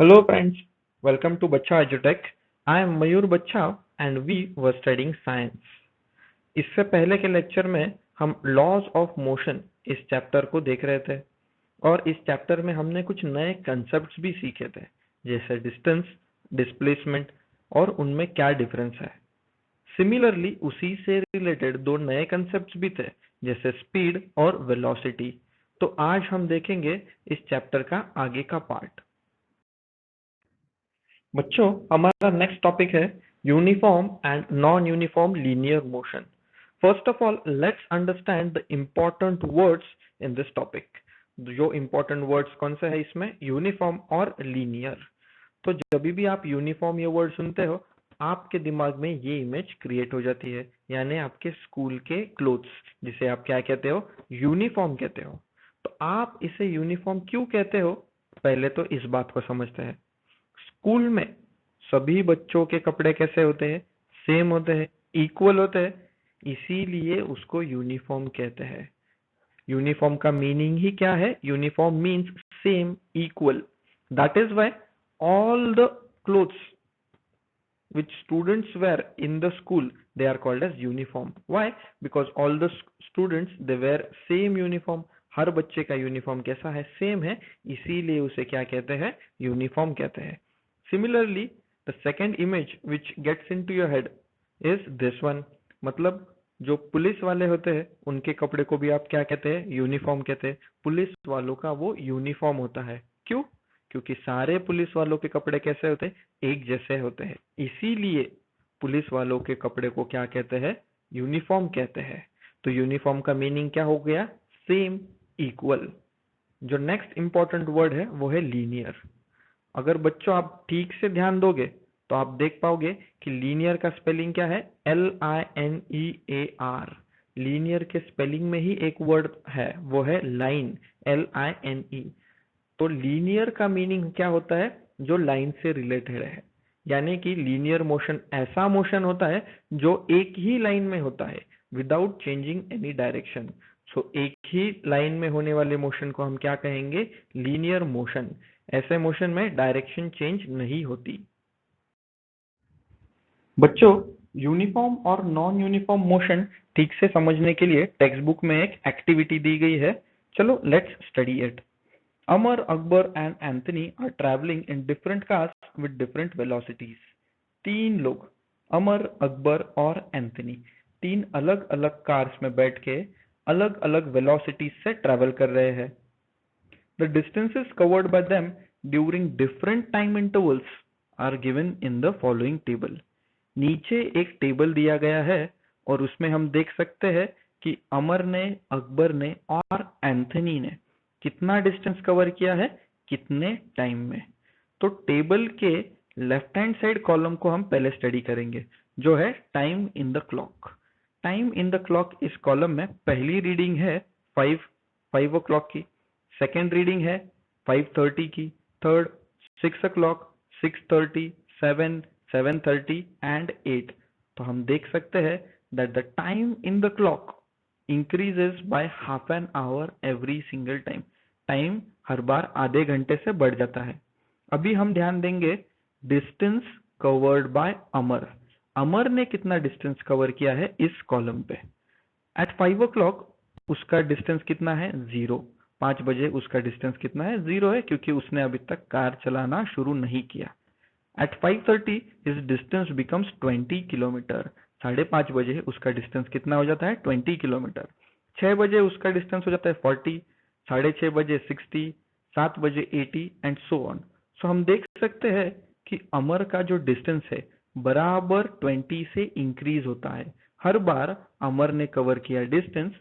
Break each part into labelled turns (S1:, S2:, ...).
S1: Hello friends, welcome to Bacha Edutech. I am Mayur Bacha and we were studying science. इससे पहले के lecture में हम laws of motion इस chapter को देख रहे थे और इस चैप्टर में हमने कुछ नए कंसेप्ट्स भी सीखे थे, जैसे डिस्टेंस, डिस्प्लेसमेंट और उनमें क्या डिफरेंस है। सिमिलरली उसी से रिलेटेड दो नए कंसेप्ट्स भी थे, जैसे स्पीड और वेलोसिटी। तो आज हम देखेंगे इस चैप्टर का आगे का पार्ट। बच्चों, हमारा नेक्स्ट टॉपिक है uniform and non uniform linear motion. First of all let's understand the important words in this topic. जो इम्पोर्टेंट वर्ड्स कौन से है इसमें, यूनिफॉर्म और लीनियर। तो जब भी आप यूनिफॉर्म ये वर्ड सुनते हो, आपके दिमाग में ये इमेज क्रिएट हो जाती है, यानी आपके स्कूल के क्लोथ्स, जिसे आप क्या कहते हो, यूनिफॉर्म कहते हो। तो आप इसे यूनिफॉर्म क्यों कहते हो, पहले तो इस बात को समझते हैं। स्कूल में सभी बच्चों के कपड़े कैसे होते हैं, सेम होते हैं, इक्वल होते हैं, इसीलिए उसको यूनिफॉर्म कहते हैं। यूनिफॉर्म का मीनिंग ही क्या है, uniform means same, equal. That is why all the clothes which students wear in the school, they are called as uniform. Why? Because all the students they wear same uniform. हर बच्चे का uniform कैसा है, same है, इसीलिए उसे क्या कहते हैं, यूनिफॉर्म कहते हैं। Similarly the second image which gets into your head is this one. मतलब जो पुलिस वाले होते हैं उनके कपड़े को भी आप क्या कहते हैं, यूनिफॉर्म कहते हैं। पुलिस वालों का वो यूनिफॉर्म होता है। क्यों? क्योंकि सारे पुलिस वालों के कपड़े कैसे होते हैं, एक जैसे होते हैं, इसीलिए पुलिस वालों के कपड़े को क्या कहते हैं, यूनिफॉर्म कहते हैं। तो यूनिफॉर्म का मीनिंग क्या हो गया, सेम, इक्वल। जो नेक्स्ट इंपॉर्टेंट वर्ड है वो है लीनियर। अगर बच्चों आप ठीक से ध्यान दोगे तो आप देख पाओगे कि लीनियर का स्पेलिंग क्या है, LINEAR। लीनियर के स्पेलिंग में ही एक वर्ड है, वो है लाइन, LINE। तो लीनियर का मीनिंग क्या होता है, जो लाइन से रिलेटेड है। यानी कि लीनियर मोशन ऐसा मोशन होता है जो एक ही लाइन में होता है, विदाउट चेंजिंग एनी डायरेक्शन। सो एक ही लाइन में होने वाले मोशन को हम क्या कहेंगे, लीनियर मोशन। ऐसे मोशन में डायरेक्शन चेंज नहीं होती। बच्चों, यूनिफॉर्म और नॉन यूनिफॉर्म मोशन ठीक से समझने के लिए टेक्स्ट बुक में एक एक्टिविटी दी गई है। चलो let's study it. Amar, Akbar and Anthony are traveling in different cars with different velocities. तीन लोग, अमर, अकबर और एंथनी, तीन अलग अलग कार्स में बैठ के अलग अलग वेलोसिटीज से ट्रेवल कर रहे हैं। The distances covered by them during different time intervals are given in the following table. नीचे एक टेबल दिया गया है और उसमें हम देख सकते हैं कि अमर ने, अकबर ने और एंथनी ने कितना डिस्टेंस कवर किया है, कितने टाइम में। तो टेबल के लेफ्ट हैंड साइड कॉलम को हम पहले स्टडी करेंगे, जो है time in the clock. Time in the clock इस कॉलम में पहली रीडिंग है 5 o'clock की, सेकेंड रीडिंग है 5:30 की, थर्ड 6 o'clock, 6:30, 7, 7:30 एंड 8। तो हम देख सकते हैं that the time in the clock increases by half an hour every single time. Time हर बार आधे घंटे से बढ़ जाता है। अभी हम ध्यान देंगे डिस्टेंस कवर्ड बाय अमर। अमर ने कितना डिस्टेंस कवर किया है इस कॉलम पे। एट 5 o'clock उसका डिस्टेंस कितना है, 0। 5 बजे उसका डिस्टेंस कितना है, 0 है, क्योंकि उसने अभी तक कार चलाना शुरू नहीं किया। At 5:30 his distance becomes 20 kilometre. 5:30 बजे उसका डिस्टेंस कितना हो जाता है, 20 किलोमीटर। 6 बजे उसका डिस्टेंस हो जाता है 40, 6:30 बजे 60, 7 बजे 80 एंड सो ऑन। सो हम देख सकते हैं कि अमर का जो डिस्टेंस है बराबर 20 से इंक्रीज होता है। हर बार अमर ने कवर किया डिस्टेंस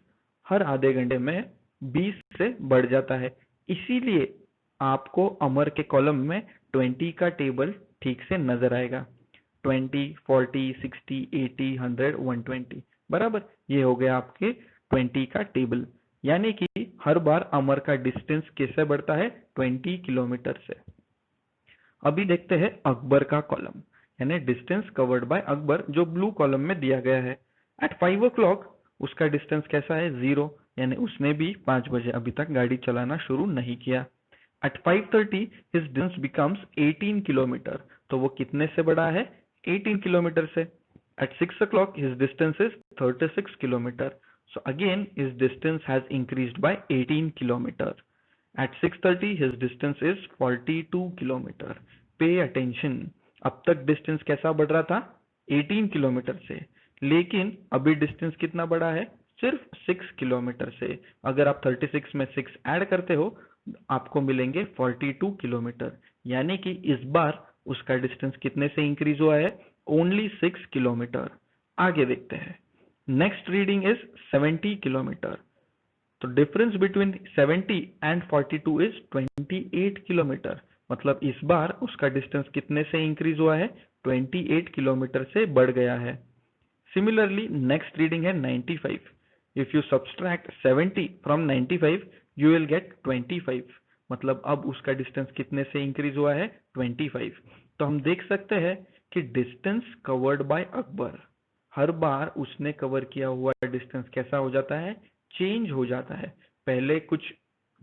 S1: हर आधे घंटे में 20 से बढ़ जाता है। इसीलिए आपको अमर के कॉलम में 20 का टेबल ठीक से नजर आएगा। 20, 40, 60, 80, 100, 120, बराबर। ये हो गया आपके 20 का टेबल। यानी कि हर बार अमर का डिस्टेंस कैसे बढ़ता है, 20 किलोमीटर से। अभी देखते हैं अकबर का कॉलम, यानी डिस्टेंस कवर्ड बाय अकबर, जो ब्लू कॉलम में दिया गया है। एट 5 o'clock उसका डिस्टेंस कैसा है, 0, यानी उसने भी 5 बजे अभी तक गाड़ी चलाना शुरू नहीं किया। At 5:30 his distance becomes 18 kilometer. तो वो कितने से बढ़ा है? 18 किलोमीटर से. At 6 o'clock his distance is 36 kilometer. So again his distance has increased by 18 kilometer. At 6:30 his distance is 42 kilometer. Pay attention. अब तक डिस्टेंस कैसा बढ़ रहा था? 18 किलोमीटर से. लेकिन अभी डिस्टेंस कितना बढ़ा है? सिर्फ 6 किलोमीटर से. अगर आप 36 में 6 ऐड करते हो आपको मिलेंगे 42 किलोमीटर. यानी कि इस बार उसका डिस्टेंस कितने से इंक्रीज हुआ है? Only 6 kilometre. आगे देखते हैं. Next reading is 70 kilometre. तो difference between 70 and 42 is 28 kilometre. मतलब इस बार उसका डिस्टेंस कितने से इंक्रीज हुआ है? 28 किलोमीटर से बढ़ गया है. Similarly, next reading है 95. If you subtract 70 from 95, you will get 25. मतलब अब उसका डिस्टेंस कितने से इंक्रीज हुआ है? 25. तो हम देख सकते हैं कि डिस्टेंस कवर्ड बाय अकबर, हर बार उसने कवर किया हुआ डिस्टेंस कैसा हो जाता है? चेंज हो जाता है. पहले कुछ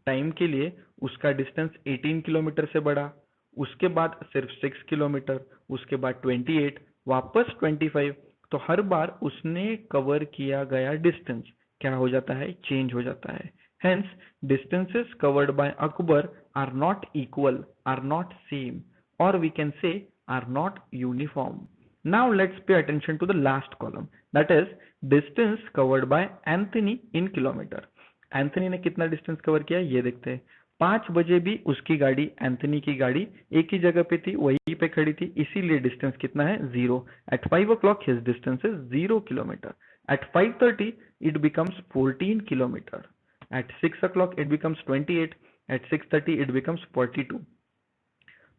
S1: टाइम के लिए उसका डिस्टेंस 18 किलोमीटर से बढ़ा, उसके बाद सिर्फ 6 किलोमीटर, उसके बाद 28, वापस 25. तो हर बार उसने कवर किया गया डिस्टेंस क्या हो जाता है? चेंज हो जाता है. Hence distances covered by Akbar are not equal, are not same, और we can say are not uniform. Now let's pay attention to the last column, that is distance covered by Anthony in kilometre. Anthony ने कितना distance cover किया ये देखते हैं. 5 बजे भी उसकी गाड़ी, एंथनी की गाड़ी एक ही जगह पे थी, वहीं पे खड़ी थी, इसीलिए डिस्टेंस कितना है? 0. At 5 o'clock his distance is 0 kilometer. At 5:30 it becomes 14 kilometer. At 6 o'clock it becomes 28. At 6:30 it becomes 42.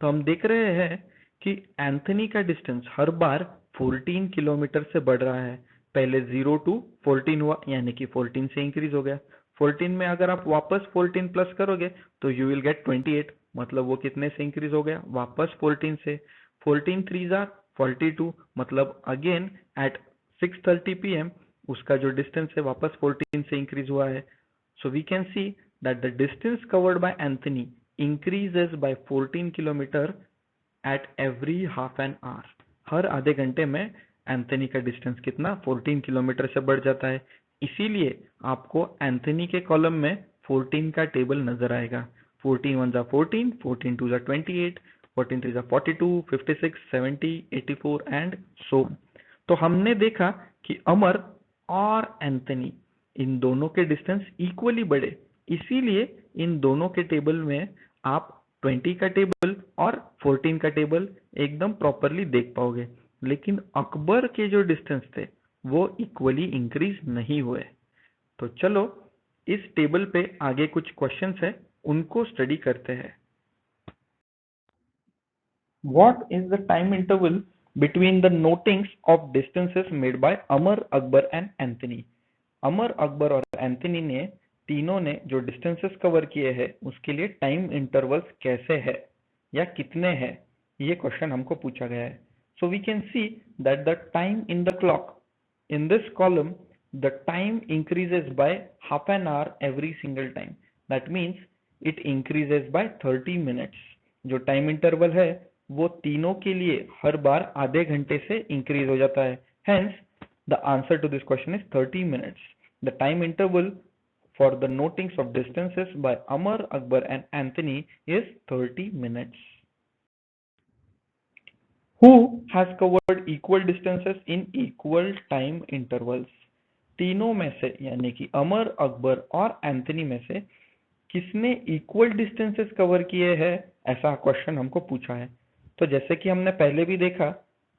S1: तो हम देख रहे हैं कि एंथनी का डिस्टेंस हर बार 14 किलोमीटर से बढ़ रहा है. पहले 0 to 14 हुआ, यानी कि 14 से इंक्रीज हो गया. 14 में अगर आप वापस 14 प्लस करोगे तो यू विल गेट 28. मतलब वो कितने से इंक्रीज हो गया? वापस 14 से. 14 3 जार 42. मतलब अगेन एट 6:30 PM उसका जो डिस्टेंस है वापस 14 से इंक्रीज हुआ है. So we can see that the distance covered by Anthony increases by 14 kilometer at every half an hour. हर आधे घंटे में एंथनी का डिस्टेंस कितना? 14 किलोमीटर से बढ़ जाता है. इसीलिए आपको एंथनी के कॉलम में 14 का टेबल नजर आएगा. 14 1 जा 14, 14 2 जा 28, 14 3 जा 42, 56, 70, 84 एंड सो. तो हमने देखा कि अमर और एंथनी इन दोनों के डिस्टेंस इक्वली बढ़े. इसीलिए इन दोनों के टेबल में आप 20 का टेबल और 14 का टेबल एकदम प्रॉपरली देख पाओगे. लेकिन अकबर के जो डिस्टेंस थे वो इक्वली इंक्रीज नहीं हुए. तो चलो इस टेबल पे आगे कुछ क्वेश्चंस है, उनको स्टडी करते हैं. What is the time interval between the notings of distances made by Amar, Akbar and Anthony? अमर, अकबर और एंथनी ने तीनों ने जो डिस्टेंसेस कवर किए हैं उसके लिए टाइम इंटरवल्स कैसे है या कितने हैं, ये क्वेश्चन हमको पूछा गया है. So we can see that the time in the clock in this column, the time increases by half an hour every single time. That means it increases by 30 minutes. जो टाइम इंटरवल है वो तीनों के लिए हर बार आधे घंटे से इंक्रीज हो जाता है. Hence the answer to this question is 30 minutes. The time interval for the notings of distances by Amar, Akbar and Anthony is 30 minutes. Who has covered equal distances in equal time intervals? तीनों में से यानी कि अमर, अकबर और Anthony में से किसने equal distances cover किए हैं, ऐसा क्वेश्चन हमको पूछा है. तो जैसे कि हमने पहले भी देखा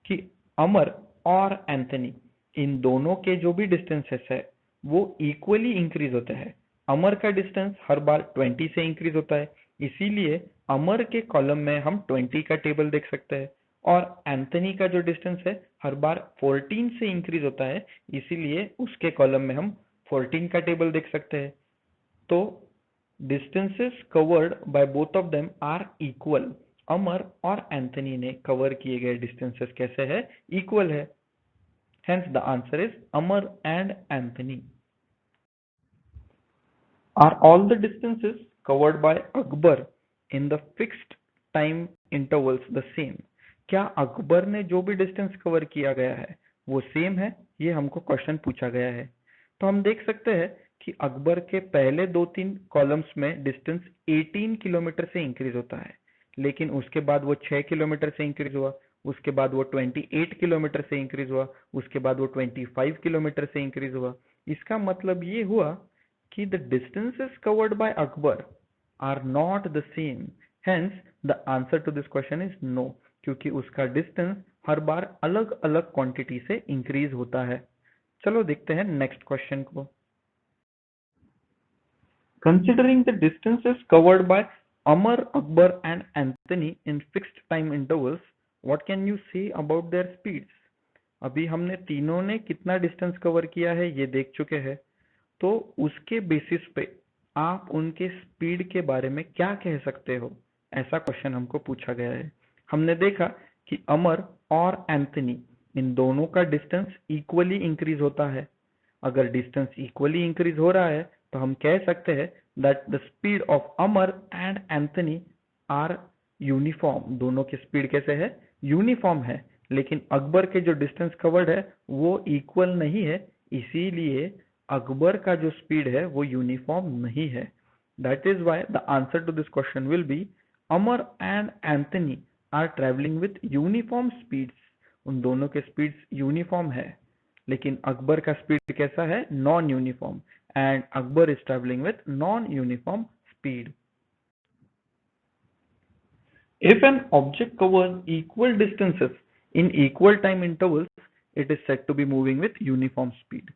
S1: कि अमर और एंथनी इन दोनों के जो भी डिस्टेंसेस है वो इक्वली इंक्रीज होते हैं. अमर का डिस्टेंस हर बार 20 से इंक्रीज होता है, इसीलिए अमर के कॉलम में हम 20 का टेबल देख सकते हैं. और एंथनी का जो डिस्टेंस है हर बार 14 से इंक्रीज होता है, इसीलिए उसके कॉलम में हम 14 का टेबल देख सकते हैं. तो distances covered by both of them are equal. Amar और एंथनी ने कवर किए गए डिस्टेंसेस कैसे है? इक्वल है. Hence the answer is Amar and Anthony. Are all the distances covered by Akbar in the fixed time intervals the same? क्या अकबर ने जो भी डिस्टेंस कवर किया गया है वो सेम है? ये हमको क्वेश्चन पूछा गया है। तो हम देख सकते हैं कि अकबर के पहले 2-3 कॉलम्स में डिस्टेंस 18 किलोमीटर से इंक्रीज होता है, लेकिन उसके बाद वो 6 किलोमीटर से इंक्रीज हुआ, उसके बाद वो 28 किलोमीटर से इंक्रीज हुआ, उसके बाद वो 25 किलोमीटर से इंक्रीज हुआ। इसका मतलब ये हुआ कि the distances covered by Akbar are not the same. Hence, the answer to this question is no, क्योंकि उसका डिस्टेंस हर बार अलग अलग क्वांटिटी से इंक्रीज होता है। चलो देखते हैं नेक्स्ट क्वेश्चन को। Considering the distances covered by Amar, Akbar and Anthony in fixed time intervals, what can you say about their speeds? अभी हमने तीनों ने कितना डिस्टेंस कवर किया है ये देख चुके हैं, तो उसके बेसिस पे आप उनके स्पीड के बारे में क्या कह सकते हो, ऐसा क्वेश्चन हमको पूछा गया है। हमने देखा कि अमर और एंथनी इन दोनों का डिस्टेंस इक्वली इंक्रीज होता है। अगर डिस्टेंस इक्वली इंक्रीज हो रहा है तो हम कह सकते हैं that the speed of Amar and Anthony are uniform. दोनों की स्पीड कैसे है? यूनिफॉर्म है। लेकिन अकबर के जो डिस्टेंस कवर्ड है वो इक्वल नहीं है, इसीलिए अकबर का जो स्पीड है वो यूनिफॉर्म नहीं है। That is why the answer to this question will be Amar and Anthony are travelling with uniform speeds. उन दोनों के स्पीड्स यूनिफॉर्म है, लेकिन अकबर का स्पीड कैसा है? Non uniform, and Akbar is travelling with non uniform speed. If an object covers equal distances in equal time intervals, it is said to be moving with uniform speed.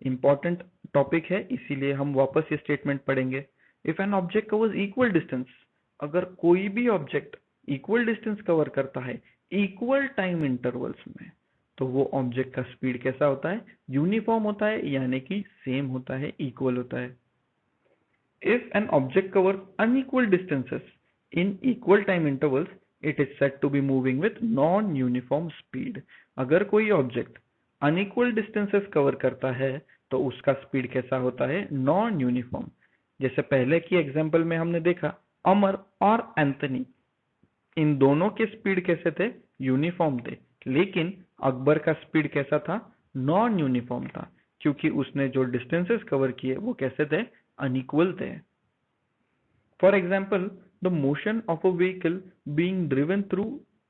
S1: Important topic है, इसीलिए हम वापस ये statement पढ़ेंगे। If an object covers equal distance, अगर कोई भी object equal distance cover करता है इक्वल टाइम इंटरवल्स में, तो वो ऑब्जेक्ट का स्पीड कैसा होता है? यूनिफॉर्म होता है, यानी कि सेम होता है, इक्वल होता है। If an object covers unequal distances in equal time intervals, it is said to be moving with non-uniform speed. अगर कोई ऑब्जेक्ट अनइक्वल डिस्टेंसेस कवर करता है तो उसका स्पीड कैसा होता है? Non uniform. जैसे पहले की एग्जांपल में हमने देखा, अमर और एंथनी इन दोनों के स्पीड कैसे थे? यूनिफॉर्म थे। लेकिन अकबर का स्पीड कैसा था? नॉन यूनिफॉर्म था, क्योंकि उसने जो डिस्टेंसेस कवर किए वो कैसे थे? अनइक्वल थे। For example, the motion of a vehicle being driven through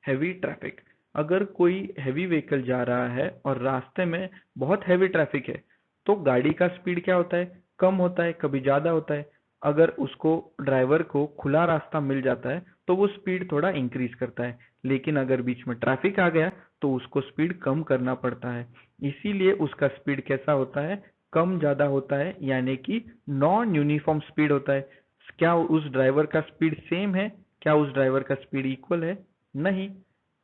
S1: heavy traffic. अगर कोई हैवी व्हीकल जा रहा है और रास्ते में बहुत हैवी ट्रैफिक है, तो गाड़ी का स्पीड क्या होता है? कम होता है, कभी ज्यादा होता है। अगर उसको ड्राइवर को खुला रास्ता मिल जाता है तो वो स्पीड थोड़ा इंक्रीज करता है, लेकिन अगर बीच में ट्रैफिक आ गया तो उसको स्पीड कम करना पड़ता है। इसीलिए उसका स्पीड कैसा होता है? कम ज्यादा होता है, यानी कि नॉन यूनिफॉर्म स्पीड होता है। क्या उस ड्राइवर का स्पीड सेम है? क्या उस ड्राइवर का स्पीड इक्वल है? नहीं।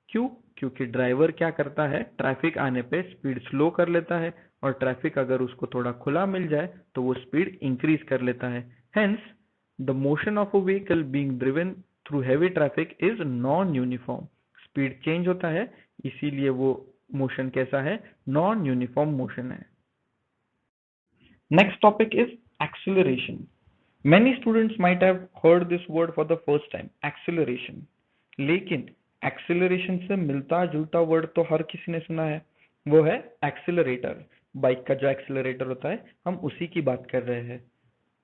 S1: क्यों? क्योंकि ड्राइवर क्या करता है? ट्रैफिक आने पे स्पीड स्लो कर लेता है, और ट्रैफिक अगर उसको थोड़ा खुला मिल जाए तो वो स्पीड इंक्रीज कर लेता है। Hence the motion of a vehicle being driven through heavy traffic is non uniform. Speed change होता है, इसीलिए वो मोशन कैसा है? नॉन यूनिफॉर्म मोशन है। Next topic is acceleration. Many students might have heard this word for the first time, acceleration. लेकिन acceleration से मिलता जुलता वर्ड तो हर किसी ने सुना है, वो है एक्सीलरेटर। बाइक का जो एक्सीलरेटर होता है, हम उसी की बात कर रहे हैं।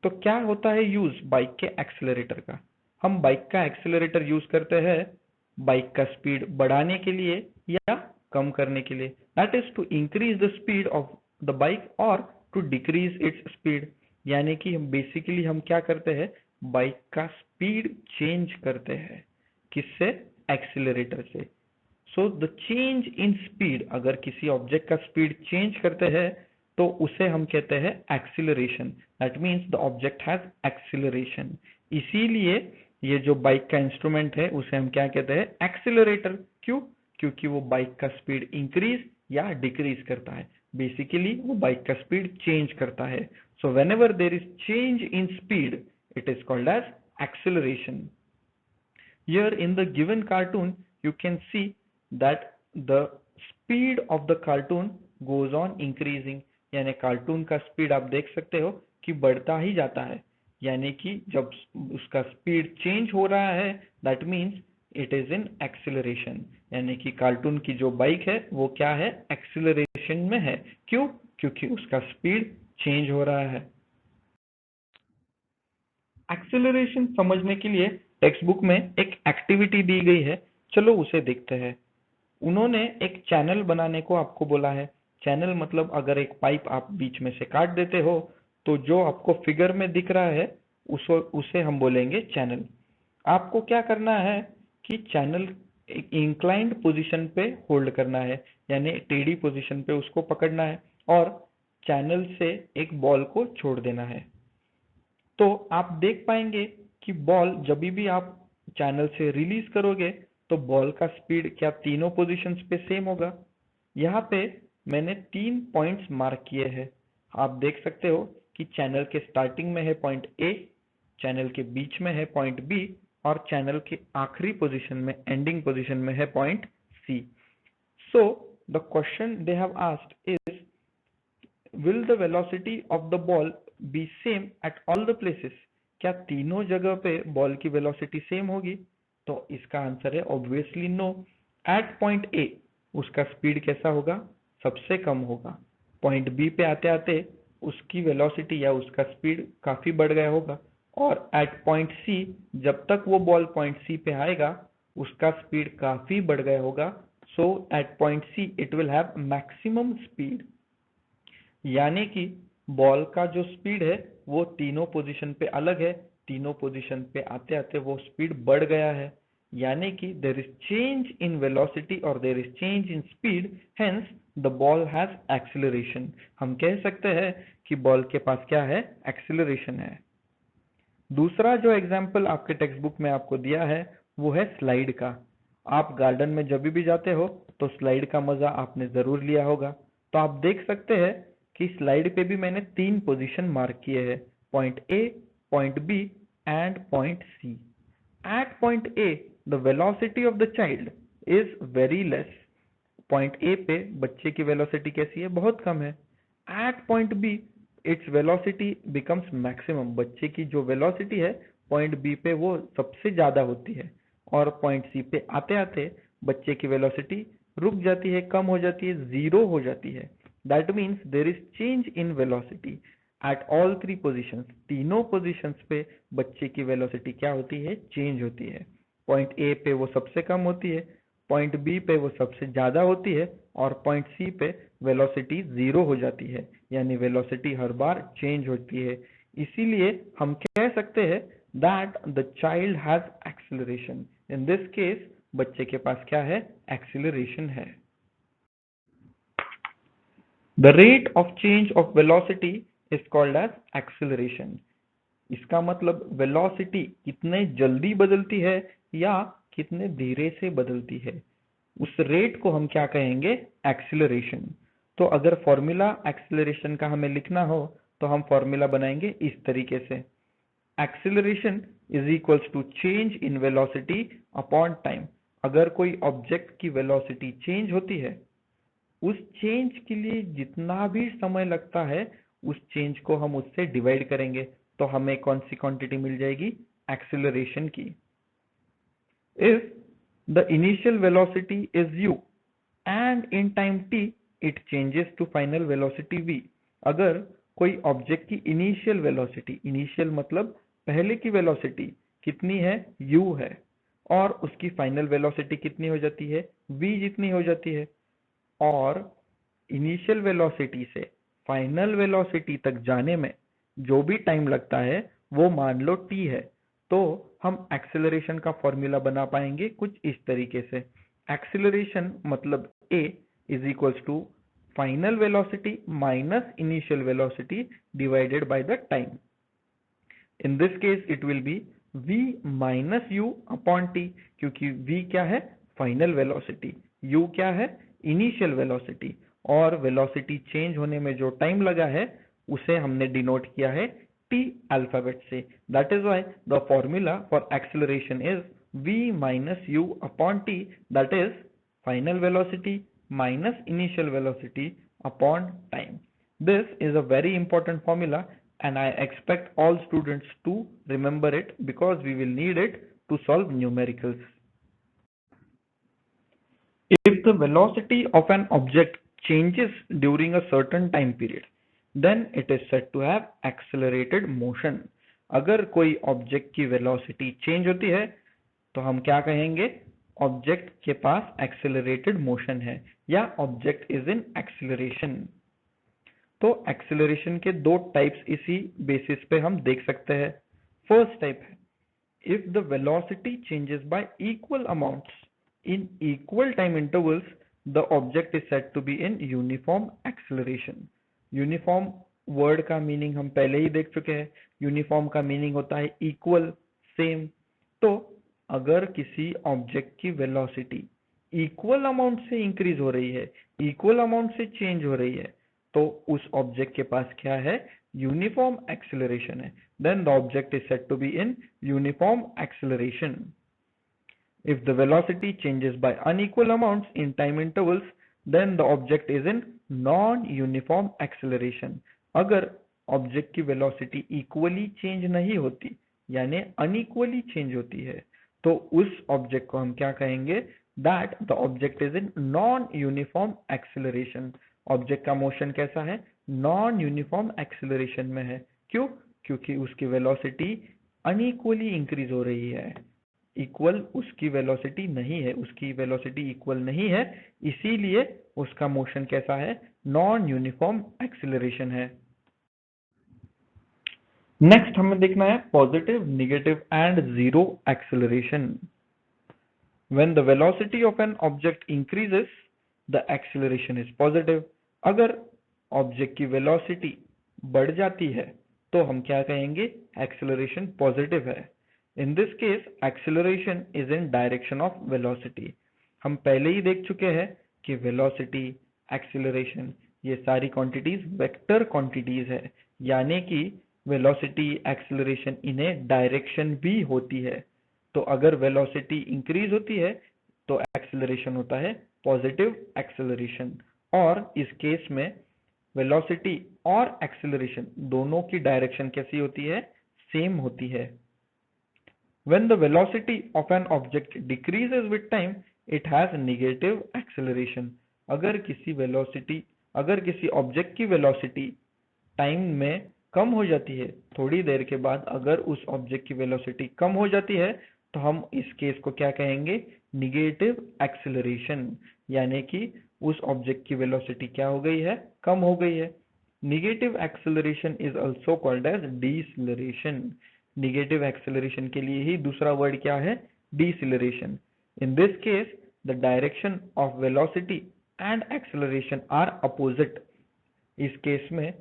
S1: तो क्या होता है यूज बाइक के एक्सीलरेटर का? हम बाइक का एक्सीलरेटर यूज करते हैं बाइक का स्पीड बढ़ाने के लिए या कम करने के लिए। That is to increase the speed of the bike और टू डिक्रीज इट्स स्पीड। यानी कि हम बेसिकली हम क्या करते हैं? बाइक का स्पीड चेंज करते हैं। किससे? एक्सीलरेटर से। So the change in speed, अगर किसी ऑब्जेक्ट का स्पीड चेंज करते हैं तो उसे हम कहते हैं acceleration. That means the object has acceleration. इसीलिए ये जो बाइक का इंस्ट्रूमेंट है उसे हम क्या कहते हैं? एक्सीलरेटर। क्यों? क्योंकि वो बाइक का स्पीड इंक्रीज या डिक्रीज करता है। बेसिकली वो बाइक का स्पीड चेंज करता है। So whenever there is change in speed, it is called as acceleration. Here in the given cartoon, you can see that the speed of the cartoon goes on increasing. यानी cartoon का speed आप देख सकते हो कि बढ़ता ही जाता है। यानी कि जब उसका स्पीड चेंज हो रहा है that means it is in acceleration. यानी कि कार्टून की जो बाइक है वो क्या है, एक्सिलरेशन में है। क्यों? क्योंकि उसका स्पीड चेंज हो रहा है। एक्सेलरेशन समझने के लिए टेक्स्ट बुक में एक एक्टिविटी दी गई है, चलो उसे देखते हैं। उन्होंने एक चैनल बनाने को आपको बोला है। चैनल मतलब अगर एक पाइप आप बीच में से काट देते हो तो जो आपको फिगर में दिख रहा है उसे हम बोलेंगे चैनल। आपको क्या करना है कि चैनल एक इंक्लाइंड पोजीशन पे होल्ड करना है, यानी टेढ़ी पोजीशन पे उसको पकड़ना है और चैनल से एक बॉल को छोड़ देना है। तो आप देख पाएंगे कि बॉल जब भी आप चैनल से रिलीज करोगे तो बॉल का स्पीड क्या तीनों पोजीशंस पे सेम होगा। यहाँ पे मैंने 3 पॉइंट्स मार्क किए हैं। आप देख सकते हो कि चैनल के स्टार्टिंग में है पॉइंट ए, चैनल के बीच में है पॉइंट बी और चैनल के आखिरी पोजीशन में एंडिंग पोजीशन में है point C. So the question they have asked is, will the velocity of the ball be same at all the places? क्या तीनों जगह पे बॉल की वेलोसिटी सेम होगी? तो इसका आंसर है obviously no. At point A उसका स्पीड कैसा होगा? सबसे कम होगा। पॉइंट बी पे आते आते उसकी वेलोसिटी या उसका स्पीड काफी बढ़ गया होगा और एट पॉइंट सी जब तक वो बॉल पॉइंट सी पे आएगा उसका स्पीड काफी बढ़ गया होगा। So at point C it will have maximum speed. यानी कि बॉल का जो स्पीड है वो तीनों पोजीशन पे अलग है, तीनों पोजीशन पे आते आते वो स्पीड बढ़ गया है। यानी कि there is change in velocity और there is change in speed, hence the ball has acceleration. हम कह सकते हैं कि बॉल के पास क्या है, एक्सिलरेशन है। दूसरा जो एग्जाम्पल आपके टेक्स्ट बुक में आपको दिया है वो है स्लाइड का। आप गार्डन में जब भी जाते हो तो स्लाइड का मजा आपने जरूर लिया होगा। तो आप देख सकते हैं कि स्लाइड पे भी मैंने 3 पोजीशन मार्क किए हैं, point A, point B and point C. At point A the velocity of the child is very less. Point A पे बच्चे की वेलोसिटी कैसी है, बहुत कम है। At point B its velocity becomes maximum. बच्चे की जो वेलोसिटी है पॉइंट बी पे वो सबसे ज्यादा होती है और पॉइंट सी पे आते आते बच्चे की वेलोसिटी रुक जाती है, कम हो जाती है, जीरो हो जाती है। That means there is change in velocity at all 3 position. तीनों पोजिशंस पे बच्चे की वेलोसिटी क्या होती है, चेंज होती है। पॉइंट ए पे वो सबसे कम होती है, पॉइंट बी पे वो सबसे ज्यादा होती है और पॉइंट सी पे वेलोसिटी जीरो हो जाती है, यानी वेलोसिटी हर बार चेंज होती है। इसीलिए हम कह सकते हैं that the child has acceleration. In this case बच्चे के पास क्या है, एक्सिलरेशन है। The rate of change of velocity is called as acceleration. इसका मतलब वेलोसिटी कितने जल्दी बदलती है या कितने धीरे से बदलती है, उस रेट को हम क्या कहेंगे, एक्सिलरेशन। तो अगर फॉर्मूला एक्सिलरेशन का हमें लिखना हो तो हम फॉर्मूला बनाएंगे इस तरीके से, acceleration is equals to change in velocity upon time. अगर कोई ऑब्जेक्ट की वेलोसिटी चेंज होती है, उस चेंज के लिए जितना भी समय लगता है उस चेंज को हम उससे डिवाइड करेंगे तो हमें कौन सी क्वांटिटी मिल जाएगी, एक्सिलरेशन की। If the initial velocity is u and in time t it changes to final velocity v। अगर कोई ऑब्जेक्ट की इनिशियल वेलोसिटी, इनिशियल मतलब पहले की वेलोसिटी कितनी है, u है, और उसकी फाइनल वेलोसिटी कितनी हो जाती है, v जितनी हो जाती है, और इनिशियल वेलोसिटी से फाइनल वेलोसिटी तक जाने में जो भी टाइम लगता है वो मान लो t है, तो हम एक्सेलरेशन का फॉर्मूला बना पाएंगे कुछ इस तरीके से। एक्सेलरेशन मतलब a is equals to final velocity minus initial velocity divided by the time. In this case it will be v minus u upon t, क्योंकि v क्या है, फाइनल वेलोसिटी, u क्या है, इनिशियल वेलोसिटी, और velocity change होने में जो time लगा है उसे हमने डिनोट किया है t अल्फाबेट से। That is why the formula for acceleration is v minus u upon t, that is final velocity minus initial velocity upon time. This is a very important formula and I expect all students to remember it because we will need it to solve numericals. If the velocity of an object changes during a certain time period, then it is said to have accelerated motion. अगर कोई object की velocity change होती है तो हम क्या कहेंगे? Object के पास एक्सेलरेटेड मोशन है या ऑब्जेक्ट इज इन एक्सेलरेशन। तो एक्सेलरेशन के दो टाइप्स इसी बेसिस पे हम देख सकते हैं। फर्स्ट टाइप है if the velocity changes by equal amounts in equal time intervals, the object is said to be in uniform acceleration. Uniform word का मीनिंग हम पहले ही देख चुके हैं। यूनिफॉर्म का मीनिंग होता है इक्वल, सेम। तो अगर किसी ऑब्जेक्ट की वेलोसिटी इक्वल अमाउंट से इंक्रीज हो रही है, इक्वल अमाउंट से चेंज हो रही है, तो उस ऑब्जेक्ट के पास क्या है? यूनिफॉर्म एक्सेलरेशन है। Then the object is said to be in uniform acceleration. If the velocity changes by unequal amounts in time intervals, then the object is in non-uniform acceleration. अगर ऑब्जेक्ट की velocity equally change नहीं होती यानी unequally change होती है तो उस object को हम क्या कहेंगे? That the object is in non uniform acceleration. Object का मोशन कैसा है? नॉन यूनिफॉर्म एक्सेलरेशन में है। क्यों? क्योंकि उसकी वेलोसिटी अनइक्वली इंक्रीज हो रही है, इक्वल उसकी वेलोसिटी नहीं है, उसकी वेलोसिटी इक्वल नहीं है, इसीलिए उसका मोशन कैसा है? नॉन यूनिफॉर्म एक्सेलरेशन है। नेक्स्ट हमें देखना है positive, negative and zero acceleration. When the velocity of an object increases, the acceleration is positive. अगर ऑब्जेक्ट की वेलोसिटी बढ़ जाती है तो हम क्या कहेंगे? एक्सेलरेशन पॉजिटिव है। इन this case acceleration is in direction of velocity. हम पहले ही देख चुके हैं कि वेलोसिटी, एक्सेलरेशन ये सारी क्वांटिटीज वेक्टर क्वांटिटीज है, यानी कि वेलोसिटी, एक्सेलरेशन इन्हें डायरेक्शन भी होती है। तो अगर वेलोसिटी इंक्रीज होती है तो एक्सेलरेशन होता है पॉजिटिव एक्सेलरेशन। और इस केस में वेलोसिटी और एक्सेलरेशन दोनों की डायरेक्शन कैसी होती है? सेम होती है। When the velocity of an object decreases with time, it has negative acceleration. अगर किसी ऑब्जेक्ट की वेलोसिटी टाइम में कम हो जाती है, थोड़ी देर के बाद अगर उस ऑब्जेक्ट की वेलोसिटी कम हो जाती है तो हम इस केस को क्या कहेंगे? निगेटिव एक्सेलरेशन, यानी कि उस ऑब्जेक्ट की वेलोसिटी क्या हो गई है? कम हो गई है। Negative acceleration is also called as deceleration. Negative acceleration के लिए ही दूसरा वर्ड क्या है? Deceleration. In this case the direction of velocity and acceleration are opposite. इस केस में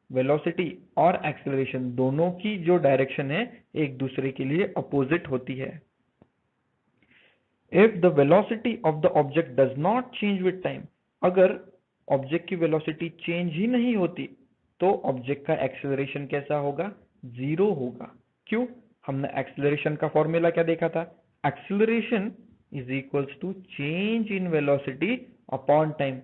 S1: वेलोसिटी और एक्सेलरेशन दोनों की जो डायरेक्शन है एक दूसरे के लिए अपोजिट होती है। If the velocity of the object does not change with time, अगर ऑब्जेक्ट की वेलोसिटी चेंज ही नहीं होती तो ऑब्जेक्ट का एक्सेलरेशन कैसा होगा? जीरो होगा। क्यों? हमने एक्सेलरेशन का फॉर्मूला क्या देखा था? Acceleration is equals to change in velocity upon time.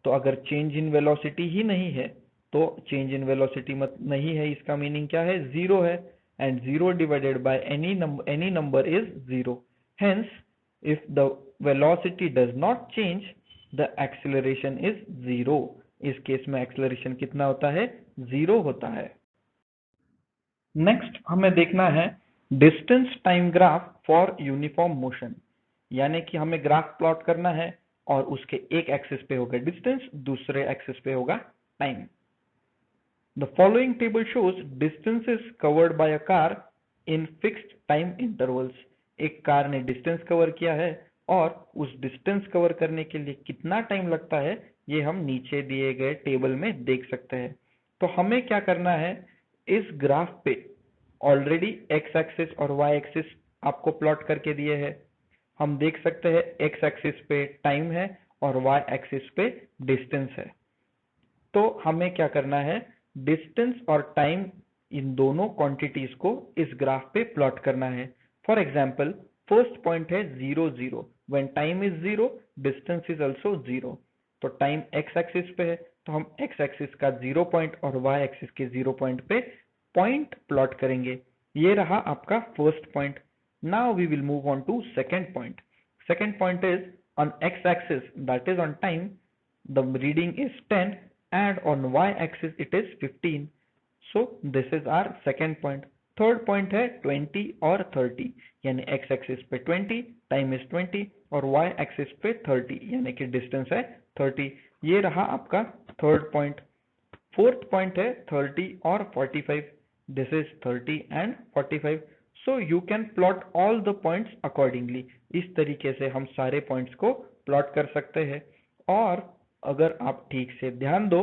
S1: तो अगर चेंज इन वेलोसिटी ही नहीं है तो चेंज इन वेलोसिटी मत नहीं है, इसका मीनिंग क्या है? जीरो है। And zero divided by any number is zero. Hence if the velocity does not change the acceleration is zero. इस केस में एक्सेलरेशन कितना होता है? जीरो होता है। नेक्स्ट हमें देखना है distance time graph for uniform motion, यानी कि हमें ग्राफ प्लॉट करना है और उसके एक एक्सिस पे होगा डिस्टेंस, दूसरे एक्सिस पे होगा time. The following table shows distances covered by a car in fixed time intervals. एक कार ने डिस्टेंस कवर किया है और उस डिस्टेंस कवर करने के लिए कितना टाइम लगता है ये हम नीचे दिए गए टेबल में देख सकते हैं। तो हमें क्या करना है? इस ग्राफ पे ऑलरेडी एक्स एक्सिस और वाई एक्सिस आपको प्लॉट करके दिए हैं। हम देख सकते हैं एक्स एक्सिस पे टाइम है और वाई एक्सिस पे डिस्टेंस है। तो हमें क्या करना है? डिस्टेंस और टाइम इन दोनों क्वांटिटीज को इस ग्राफ पे प्लॉट करना है। फॉर एग्जांपल फर्स्ट पॉइंट है 0 0। When time is 0 distance is also 0। तो टाइम एक्स एक्सिस पे है तो हम x एक्सिस का 0 पॉइंट और y एक्सिस के 0 पॉइंट पे पॉइंट प्लॉट करेंगे। ये रहा आपका first point. Now we will move on to second point. Second point is on x axis, that is on time, the reading is 10 and on y axis it is 15. So this is our second point. Third point है 20 और 30, यानी x axis पे 20, time is 20 और y axis पे 30 यानी कि distance है 30। ये रहा आपका थर्ड पॉइंट। फोर्थ पॉइंट है 30 और 45, this is 30 and 45। So you can plot all the points accordingly. इस तरीके से हम सारे पॉइंट्स को प्लॉट कर सकते हैं। और अगर आप ठीक से ध्यान दो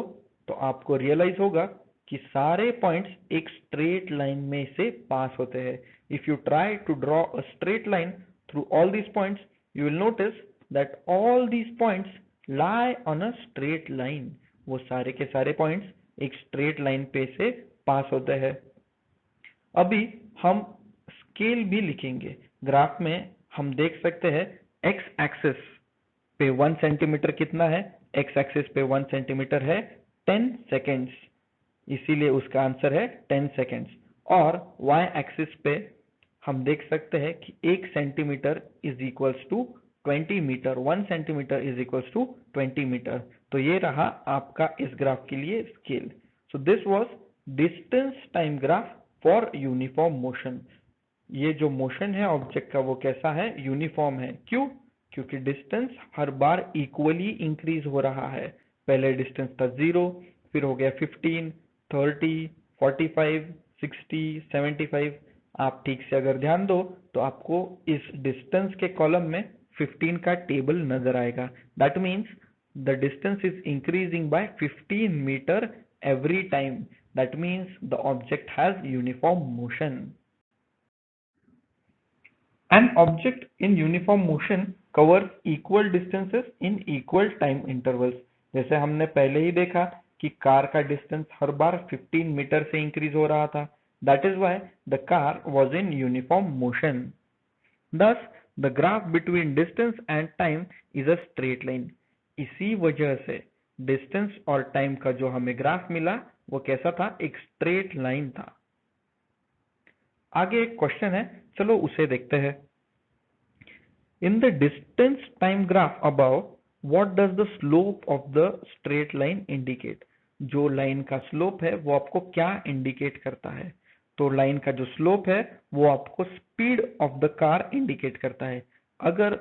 S1: तो आपको रियलाइज होगा कि सारे पॉइंट्स एक स्ट्रेट लाइन में से पास होते हैं। If you try to draw a straight line through all these points, you will notice that all these points lie on a straight line। वो सारे के सारे पॉइंट्स एक स्ट्रेट लाइन पे से पास होते हैं। अभी हम स्केल भी लिखेंगे। ग्राफ में हम देख सकते हैं x एक्सिस पे 1 सेंटीमीटर कितना है, x एक्सिस पे 1 सेंटीमीटर है 10 सेकेंड्स, इसीलिए उसका आंसर है 10 सेकेंड्स। और y एक्सिस पे हम देख सकते हैं कि 1 centimetre is equals to 20 metre, 1 centimetre is equals to 20 metre. तो ये रहा आपका इस ग्राफ के लिए scale. So this was distance time graph for uniform motion. ये जो मोशन है ऑब्जेक्ट का वो कैसा है, यूनिफॉर्म है। क्यों? क्योंकि डिस्टेंस हर बार इक्वली इंक्रीज हो रहा है। पहले डिस्टेंस था 0, फिर हो गया 15, 30, 45, 60, 75। आप ठीक से अगर ध्यान दो तो आपको इस डिस्टेंस के कॉलम में 15 का टेबल नजर आएगा। That means the distance is increasing by 15 meter every time. That means the object has uniform motion. An object in uniform motion covers equal distances in equal time intervals. जैसे हमने पहले ही देखा कि car का distance हर बार 15 metre से increase हो रहा था। That is why the car was in uniform motion. Thus, the graph between distance and time is a straight line. इसी वजह से डिस्टेंस और टाइम का जो हमें ग्राफ मिला वो कैसा था, एक स्ट्रेट लाइन था। आगे एक क्वेश्चन है, चलो उसे देखते हैं। इन the distance time graph above, what does the slope of the straight line indicate? जो लाइन का स्लोप है वो आपको क्या इंडिकेट करता है? तो लाइन का जो स्लोप है वो आपको speed of the car indicate करता है। अगर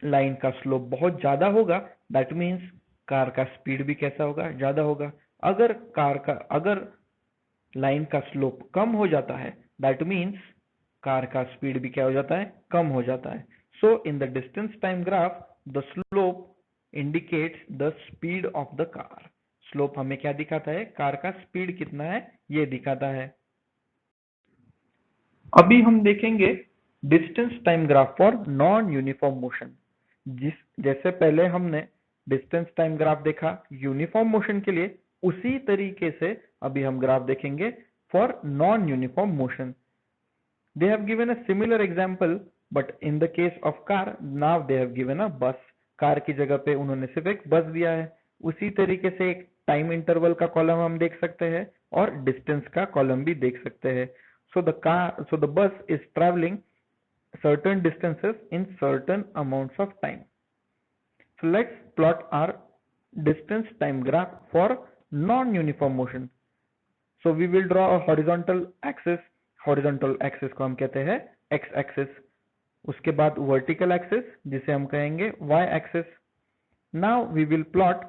S1: लाइन का स्लोप बहुत ज्यादा होगा, दैट मीन्स कार का स्पीड भी कैसा होगा, ज्यादा होगा। अगर लाइन का स्लोप कम हो जाता है, दैट मीन्स कार का स्पीड भी क्या हो जाता है, कम हो जाता है। So in the distance time graph the slope indicates the speed of the car. Slope हमें क्या दिखाता है, कार का स्पीड कितना है ये दिखाता है। अभी हम देखेंगे distance time graph for non uniform motion. जैसे पहले हमने डिस्टेंस टाइम ग्राफ देखा यूनिफॉर्म मोशन के लिए, उसी तरीके से अभी हम ग्राफ देखेंगे for non uniform motion. They have given a similar example, but in the case of car now they have given a बस। कार की जगह पे उन्होंने सिर्फ एक बस दिया है। उसी तरीके से एक टाइम इंटरवल का कॉलम हम देख सकते हैं और डिस्टेंस का कॉलम भी देख सकते हैं। So the bus is travelling certain distances in certain amounts of time. So let's plot our distance time graph for non-uniform motion. So we will draw a horizontal axis. Horizontal axis को हम कहते हैं x axis. उसके बाद vertical axis जिसे हम कहेंगे y axis. Now we will plot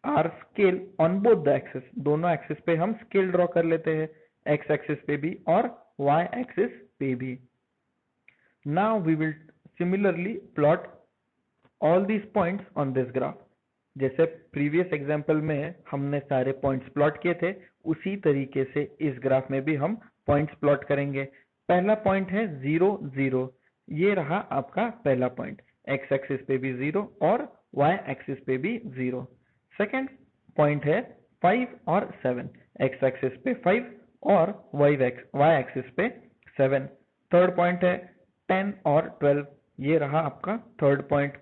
S1: our scale on both the axis. दोनों axis पे हम scale draw कर लेते हैं, x axis पे भी और y axis पे भी। Now we will similarly plot all these points on this graph. जैसे प्रीवियस एग्जांपल में हमने सारे पॉइंट्स प्लॉट किए थे, उसी तरीके से इस ग्राफ में भी हम पॉइंट्स प्लॉट करेंगे। पहला पॉइंट है 0, 0। ये रहा आपका पहला पॉइंट। x एक्सिस पे भी 0 और y एक्सिस पे भी 0। सेकंड पॉइंट है 5 और 7। x एक्सिस पे 5 और y एक्सिस पे 7। थर्ड पॉइंट है 10 और 12। ये रहा आपका थर्ड पॉइंट।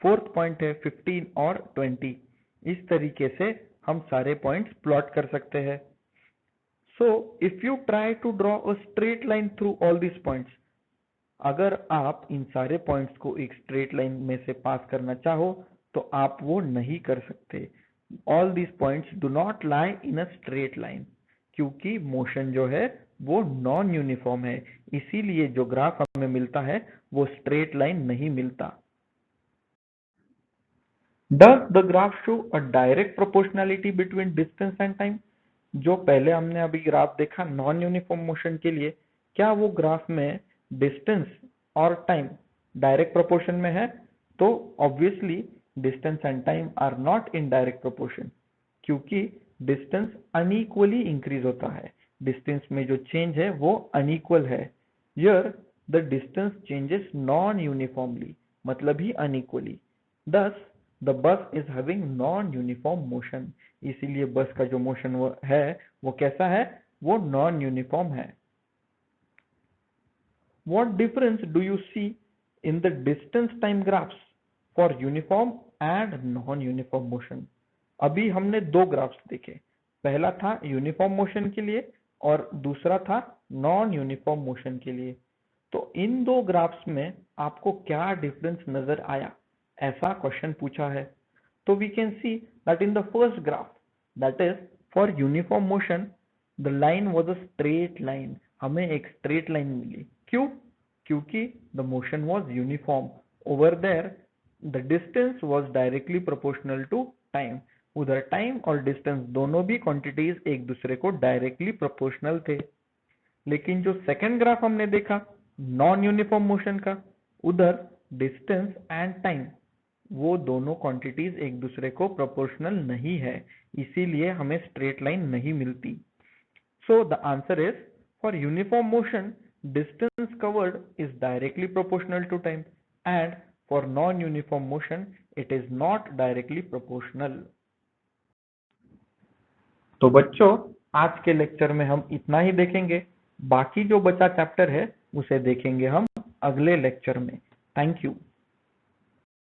S1: फोर्थ पॉइंट है 15 और 20। इस तरीके से हम सारे पॉइंट्स प्लॉट कर सकते हैं। So if you try to draw a straight line through all this points, अगर आप इन सारे पॉइंट्स को एक स्ट्रेट लाइन में से पास करना चाहो तो आप वो नहीं कर सकते। All these points do not lie in a straight line, क्योंकि मोशन जो है वो नॉन यूनिफॉर्म है, इसीलिए जो ग्राफ हमें मिलता है वो स्ट्रेट लाइन नहीं मिलता। Does the graph show a direct proportionality between distance and time? जो पहले हमने अभी ग्राफ देखा नॉन यूनिफॉर्म मोशन के लिए, क्या वो ग्राफ में डिस्टेंस और टाइम डायरेक्ट प्रोपोर्शन में है? तो obviously distance and time are not in direct proportion, क्योंकि डिस्टेंस अनइक्वली इंक्रीज होता है। डिस्टेंस में जो चेंज है वो अनइक्वल है। Here the distance changes non uniformly, मतलब ही अनइक्वली। दस the bus is having non uniform motion, इसीलिए बस का जो मोशन है वो कैसा है? वो नॉन यूनिफॉर्म है। What difference do you see in the distance time graphs for uniform and non-uniform motion? अभी हमने दो ग्राफ्स देखे, पहला था यूनिफॉर्म मोशन के लिए और दूसरा था नॉन यूनिफॉर्म मोशन के लिए। तो इन दो ग्राफ्स में आपको क्या डिफरेंस नजर आया, ऐसा क्वेश्चन पूछा है। तो we can see that in the first graph, that is for uniform motion, the line was a straight line, हमें एक स्ट्रेट लाइन मिली। क्यों? क्योंकि the motion was uniform. Over there the distance was directly proportional to time, उधर time और distance दोनों भी quantities एक दूसरे को डायरेक्टली प्रोपोर्शनल थे। लेकिन जो सेकंड ग्राफ हमने देखा नॉन यूनिफॉर्म मोशन का, उधर डिस्टेंस एंड टाइम वो दोनों क्वांटिटीज एक दूसरे को प्रोपोर्शनल नहीं है, इसीलिए हमें स्ट्रेट लाइन नहीं मिलती। So the answer is for uniform motion distance covered is directly proportional to time, and for non-uniform motion it is not directly proportional. तो बच्चों आज के लेक्चर में हम इतना ही देखेंगे, बाकी जो बचा चैप्टर है उसे देखेंगे हम अगले लेक्चर में। Thank you.